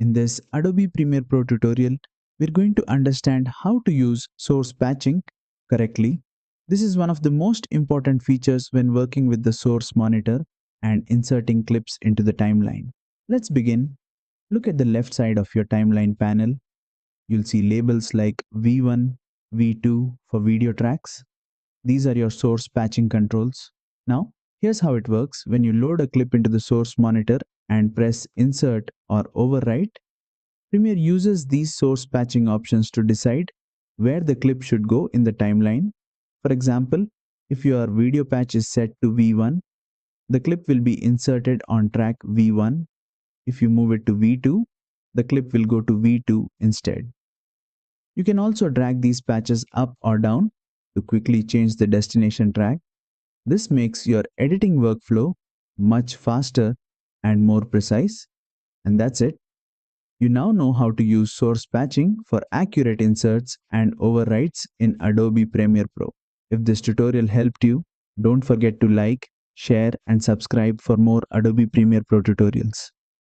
In this Adobe Premiere Pro tutorial, we're going to understand how to use source patching correctly. This is one of the most important features when working with the source monitor and inserting clips into the timeline. Let's begin. Look at the left side of your timeline panel. You'll see labels like V1, V2 for video tracks. These are your source patching controls. Now, here's how it works. When you load a clip into the source monitor and press Insert or Overwrite, Premiere uses these source patching options to decide where the clip should go in the timeline. For example, if your video patch is set to V1, the clip will be inserted on track V1. If you move it to V2, the clip will go to V2 instead. You can also drag these patches up or down to quickly change the destination track. This makes your editing workflow much faster and more precise. And that's it. You now know how to use source patching for accurate inserts and overwrites in Adobe Premiere Pro. If this tutorial helped you, don't forget to like, share, and subscribe for more Adobe Premiere Pro tutorials.